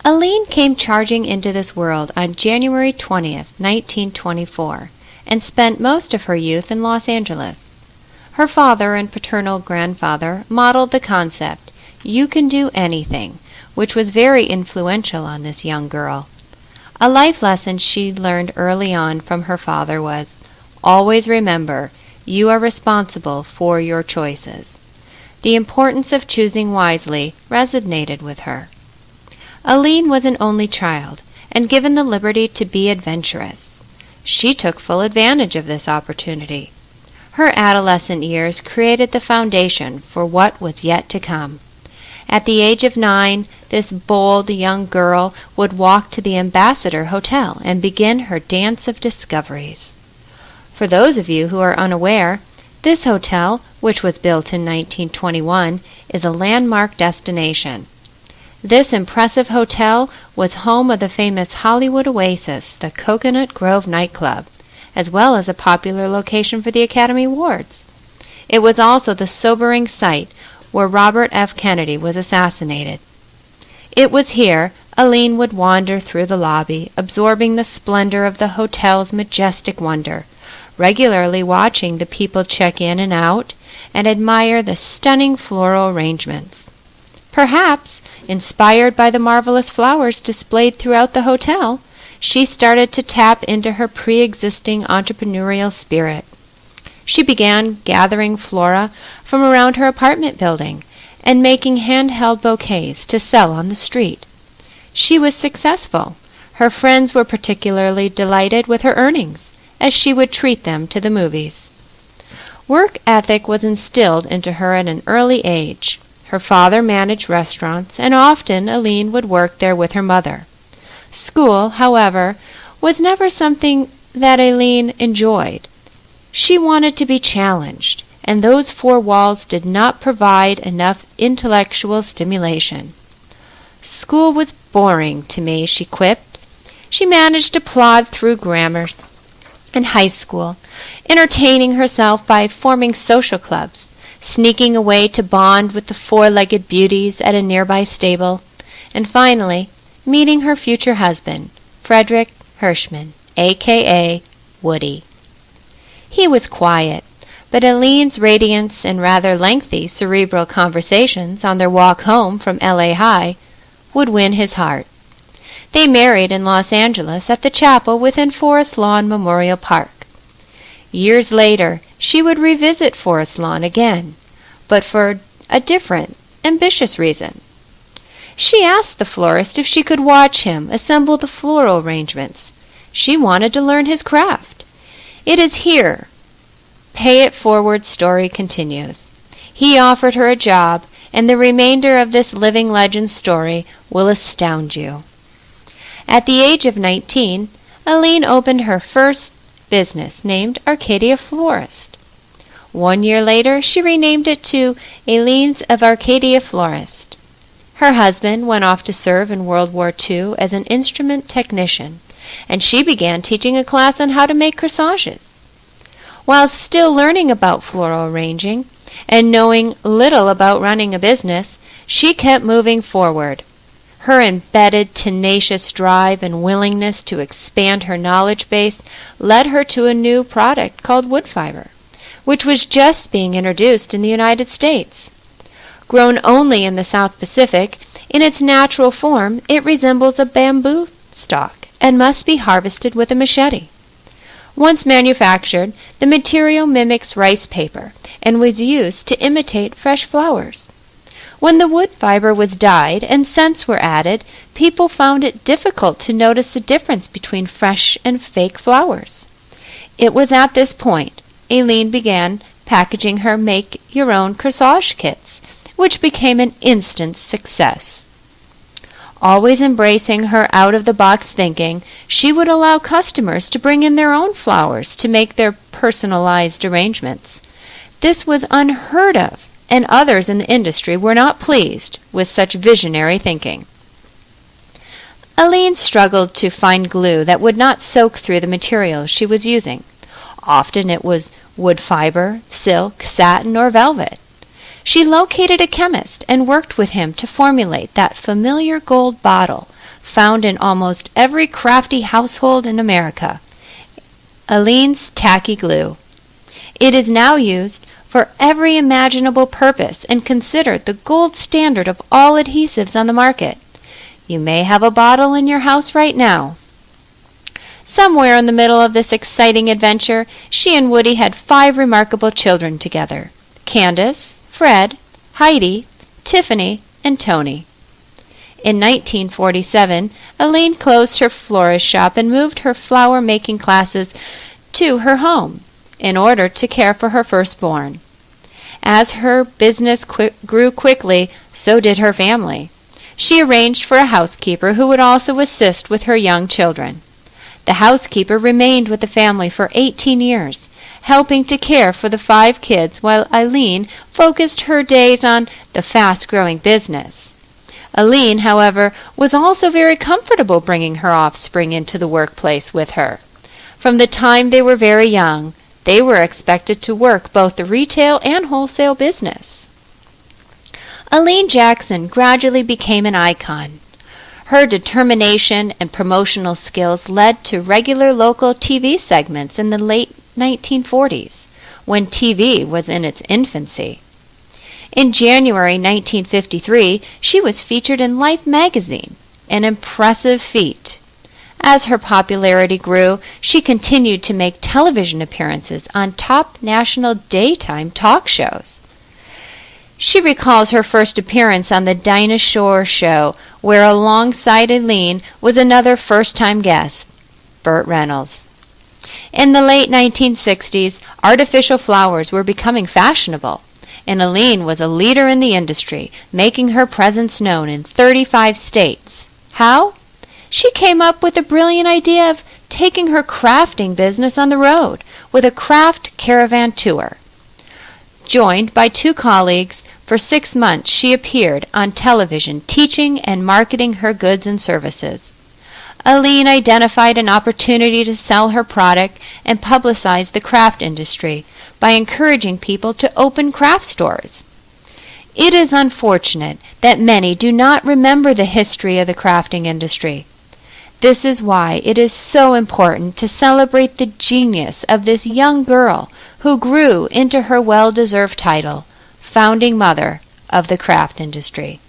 Aleene came charging into this world on January 20th, 1924, and spent most of her youth in Los Angeles. Her father and paternal grandfather modeled the concept, "You can do anything," which was very influential on this young girl. A life lesson she learned early on from her father was, "Always remember, you are responsible for your choices." The importance of choosing wisely resonated with her. Aleene was an only child, and given the liberty to be adventurous. She took full advantage of this opportunity. Her adolescent years created the foundation for what was yet to come. At the age of 9, this bold young girl would walk to the Ambassador Hotel and begin her dance of discoveries. For those of you who are unaware, this hotel, which was built in 1921, is a landmark destination. This impressive hotel was home of the famous Hollywood oasis, the Coconut Grove nightclub, as well as a popular location for the Academy Awards. It was also the sobering site where Robert F. Kennedy was assassinated. It was here Aleene would wander through the lobby, absorbing the splendor of the hotel's majestic wonder, regularly watching the people check in and out, and admire the stunning floral arrangements. Perhaps, inspired by the marvelous flowers displayed throughout the hotel, she started to tap into her pre-existing entrepreneurial spirit. She began gathering flora from around her apartment building and making handheld bouquets to sell on the street. She was successful. Her friends were particularly delighted with her earnings, as she would treat them to the movies. Work ethic was instilled into her at an early age. Her father managed restaurants, and often Aleene would work there with her mother. School, however, was never something that Aleene enjoyed. She wanted to be challenged, and those four walls did not provide enough intellectual stimulation. "School was boring to me," she quipped. She managed to plod through grammar and high school, entertaining herself by forming social clubs, sneaking away to bond with the four-legged beauties at a nearby stable, and finally meeting her future husband, Frederick Hirschman, a.k.a. Woody. He was quiet, but Aleene's radiance and rather lengthy cerebral conversations on their walk home from L.A. High would win his heart. They married in Los Angeles at the chapel within Forest Lawn Memorial Park. Years later, she would revisit Forest Lawn again, but for a different, ambitious reason. She asked the florist if she could watch him assemble the floral arrangements. She wanted to learn his craft. It is here Pay It Forward story continues. He offered her a job, and the remainder of this living legend story will astound you. At the age of 19, Aleene opened her first business named Arcadia Florist. 1 year later, she renamed it to Aleene's of Arcadia Florist. Her husband went off to serve in World War II as an instrument technician, and she began teaching a class on how to make corsages. While still learning about floral arranging and knowing little about running a business, she kept moving forward. Her embedded, tenacious drive and willingness to expand her knowledge base led her to a new product called wood fiber, which was just being introduced in the United States. Grown only in the South Pacific, in its natural form, it resembles a bamboo stalk and must be harvested with a machete. Once manufactured, the material mimics rice paper and was used to imitate fresh flowers. When the wood fiber was dyed and scents were added, people found it difficult to notice the difference between fresh and fake flowers. It was at this point Aleene began packaging her make-your-own corsage kits, which became an instant success. Always embracing her out-of-the-box thinking, she would allow customers to bring in their own flowers to make their personalized arrangements. This was unheard of, and others in the industry were not pleased with such visionary thinking. Aleene struggled to find glue that would not soak through the materials she was using. Often it was wood fiber, silk, satin, or velvet. She located a chemist and worked with him to formulate that familiar gold bottle, found in almost every crafty household in America, Aleene's Tacky Glue. It is now used for every imaginable purpose and considered the gold standard of all adhesives on the market. You may have a bottle in your house right now. Somewhere in the middle of this exciting adventure, she and Woody had 5 remarkable children together: Candace, Fred, Heidi, Tiffany, and Tony. In 1947, Aleene closed her florist shop and moved her flower-making classes to her home in order to care for her firstborn. As her business grew quickly, so did her family. She arranged for a housekeeper who would also assist with her young children. The housekeeper remained with the family for 18 years, helping to care for the 5 kids while Aleene focused her days on the fast-growing business. Aleene, however, was also very comfortable bringing her offspring into the workplace with her. From the time they were very young, they were expected to work both the retail and wholesale business. Aleene Jackson gradually became an icon. Her determination and promotional skills led to regular local TV segments in the late 1940s, when TV was in its infancy. In January 1953, she was featured in Life magazine, an impressive feat. As her popularity grew, she continued to make television appearances on top national daytime talk shows. She recalls her first appearance on the Dinah Shore Show, where alongside Aleene was another first-time guest, Burt Reynolds. In the late 1960s, artificial flowers were becoming fashionable, and Aleene was a leader in the industry, making her presence known in 35 states. How? She came up with the brilliant idea of taking her crafting business on the road with a craft caravan tour. Joined by 2 colleagues, for 6 months she appeared on television teaching and marketing her goods and services. Aleene identified an opportunity to sell her product and publicize the craft industry by encouraging people to open craft stores. It is unfortunate that many do not remember the history of the crafting industry. This is why it is so important to celebrate the genius of this young girl who grew into her well-deserved title, founding mother of the craft industry.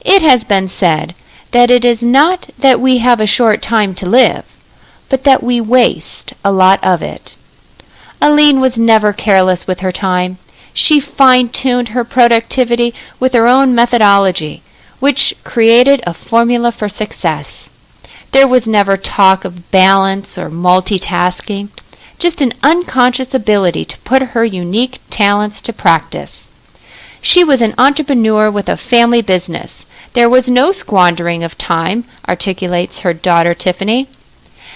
It has been said that it is not that we have a short time to live, but that we waste a lot of it. Aleene was never careless with her time. She fine-tuned her productivity with her own methodology, which created a formula for success. There was never talk of balance or multitasking, just an unconscious ability to put her unique talents to practice. She was an entrepreneur with a family business. There was no squandering of time, articulates her daughter Tiffany.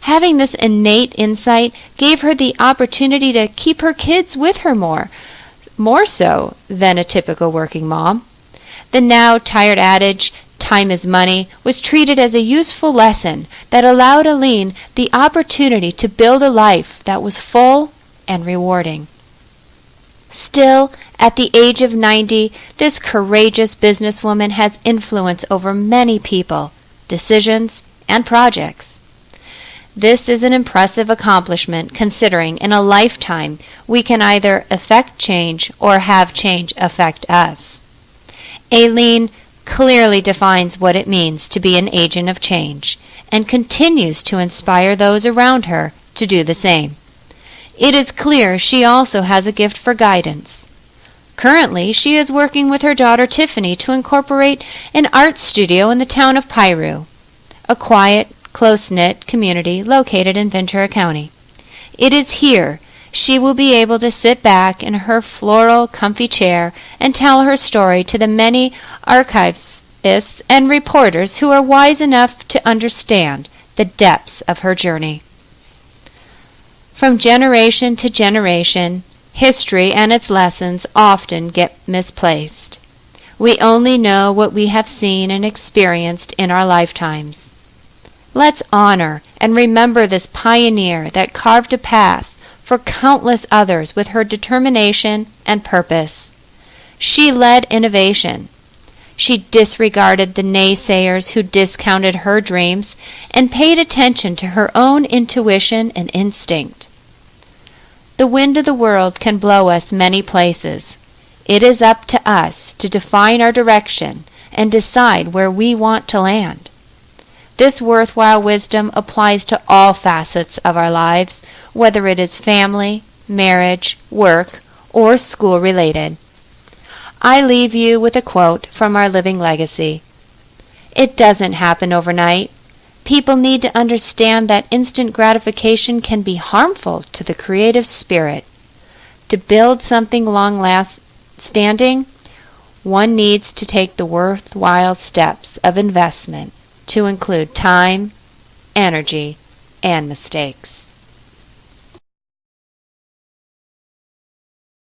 Having this innate insight gave her the opportunity to keep her kids with her more so than a typical working mom. The now tired adage, "Time is money," was treated as a useful lesson that allowed Aleene the opportunity to build a life that was full and rewarding. Still, at the age of 90, this courageous businesswoman has influence over many people, decisions, and projects. This is an impressive accomplishment considering in a lifetime we can either effect change or have change affect us. Aleene clearly defines what it means to be an agent of change and continues to inspire those around her to do the same. It is clear she also has a gift for guidance. Currently, she is working with her daughter Tiffany to incorporate an art studio in the town of Piru, a quiet, close-knit community located in Ventura County. It is here she will be able to sit back in her floral, comfy chair and tell her story to the many archivists and reporters who are wise enough to understand the depths of her journey. From generation to generation, history and its lessons often get misplaced. We only know what we have seen and experienced in our lifetimes. Let's honor and remember this pioneer that carved a path for countless others with her determination and purpose. She led innovation. She disregarded the naysayers who discounted her dreams and paid attention to her own intuition and instinct. The wind of the world can blow us many places. It is up to us to define our direction and decide where we want to land. This worthwhile wisdom applies to all facets of our lives, whether it is family, marriage, work, or school-related. I leave you with a quote from our living legacy. It doesn't happen overnight. People need to understand that instant gratification can be harmful to the creative spirit. To build something long-standing, one needs to take the worthwhile steps of investment to include time, energy, and mistakes.